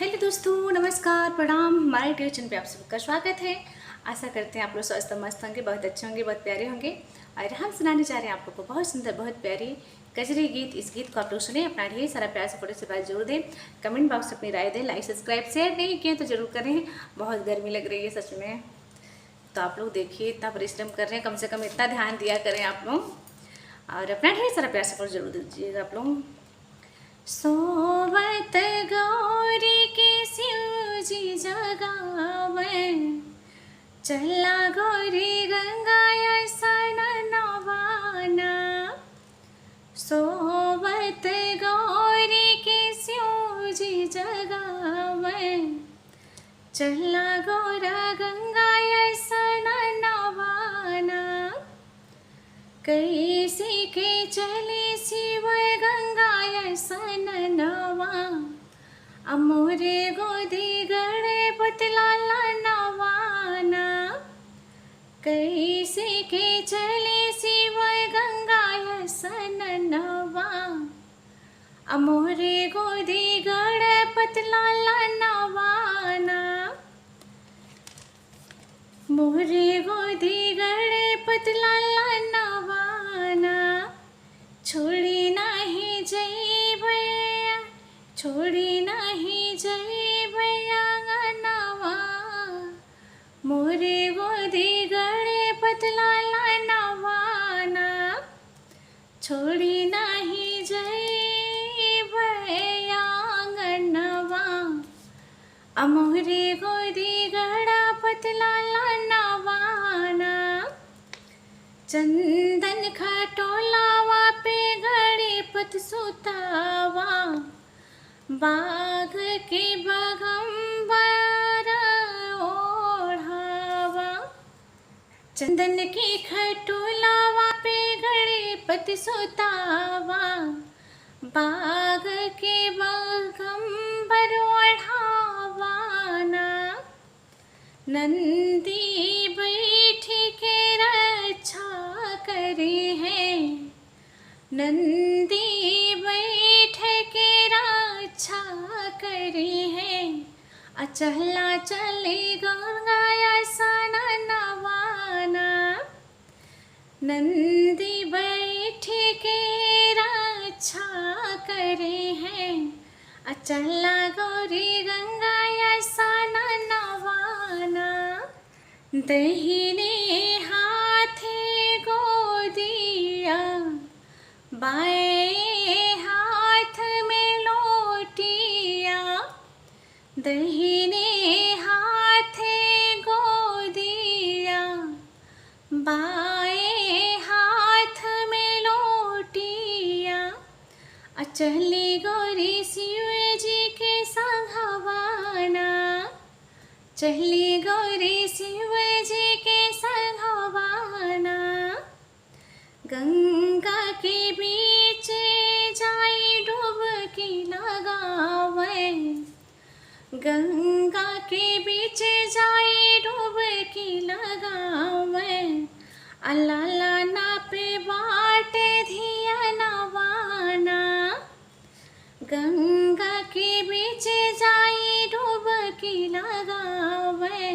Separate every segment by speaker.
Speaker 1: Hello दोस्तों, नमस्कार, प्रणाम। हमारे यूट्यूब चैनल पे आप सबका स्वागत है। आशा करते हैं आप लोग स्वस्थ मस्त होंगे, बहुत अच्छे होंगे, बहुत प्यारे होंगे। और हम सुनाने जा रहे हैं आप लोग को बहुत सुंदर, बहुत प्यारी कजरी गीत। इस गीत को आप लोग सुने, अपना ढेर सारा प्यार सपोर्ट से बात जरूर दें, कमेंट बॉक्स में अपनी राय दें, लाइक सब्सक्राइब शेयर नहीं किए तो जरूर करें। बहुत गर्मी लग रही है सच में, तो आप लोग देखिए इतना परिश्रम कर रहे हैं, कम से कम इतना ध्यान दिया करें आप लोग, और अपना ढेर सारा प्यार सपोर्ट जरूर दीजिएगा आप लोग। सोवत गौरी के शिवजी जगावन, चला गौरी गंगा स्नानवाना। सोवत गौरी के शिवजी जगावन, चला गौरा गंगा स्नानवाना। कैसे के चले शिव गंगा स्नानवा, अमोरे गोदी गणपति लाला नवाना। कैसे के चले शिव गंगा स्नानवा, अमोरे गोदी गणपति लाला नवाना। मोरे गोदी गणपति लाला नवाना। छोड़ी नहीं जइबैया, छोड़ी नहीं जइबैया गनवा, मोरे गोदी गणपति लाला नवाना। छोड़ी नहीं जइबैया गनवा, अमोरे गोदी गणपति लाला नवाना। चंदन खटोलावा पे गणपति सुतावा, बाघ के बगंबर ओढ़ावा। चंदन के खटोलावा पे गणपति सुतावा, बाघ के बगंबर ओढ़ावाना। नंदी बैठ के रक्षा करे है, नंदी बैठ के रक्षा करे है। अचहला चले गंगा स्नानवाना। नंदी बैठ के रक्षा करे है, अचला गौरी गंगा स्नानवाना। दहिने हाथे गोदिया, बाएं हाथ में लोटिया। दहिने हाथे गोदिया, बाएं हाथ में लोटिया। अचली गौरी शिव जी के संघवाना। चली गौरी शिव जी के संघवाना। गंगा के बीच जाई डुबकी लगावे, गंगा के बीच जाई डुबकी लगावे। अल्लाह ना पे बाट धिया नवाना। गंगा के बीच जाई डुबकी लगावे,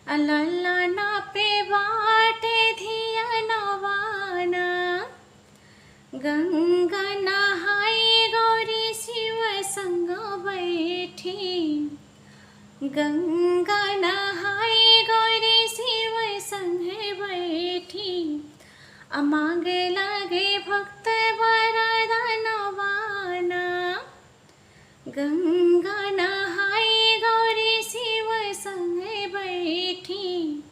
Speaker 1: अल्लाह ना पे बाट धिया नवाना। गंगा नहाई गौरी शिव संग बैठी, गंगा नहाई गौरी शिव संग बैठी। मांगे लगे भक्त वरदानवाना। गंगा नहाई गौरी शिव संग बैठी,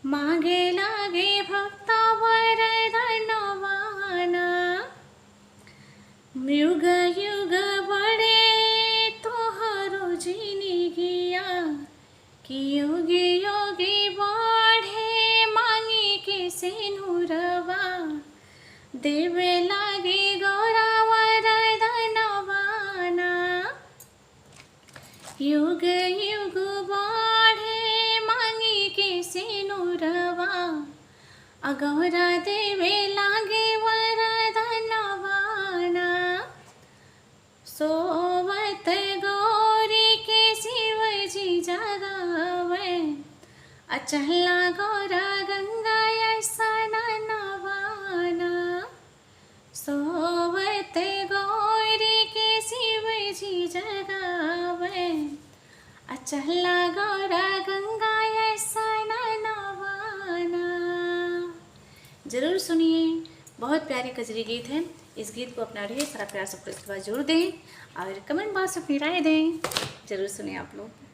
Speaker 1: मांगे लगे भक्त वरदानवाना। युग युग बड़े तोहरो जिनगिया, कि योगी योगी बढ़े मांगी के सिनुरवा। देवे लागे गौरा वरदानवाना। युग युग बढ़े मांगी के सिनुरवा, अगौरा देवे लागे वरदानवाना। सोवत गो अचहला गौरा गंगा यसना नवाना सोवत गौरी के शिव जी जगावे। अचहला गौरा गंगा यसना नवाना। ज़रूर सुनिए, बहुत प्यारी कजरी गीत है। इस गीत को अपना ढेर सारा प्यार सपोर्ट इसके बाद जरूर दें और कमेंट बॉक्स में अपनी राय दें। ज़रूर सुनिए आप लोग।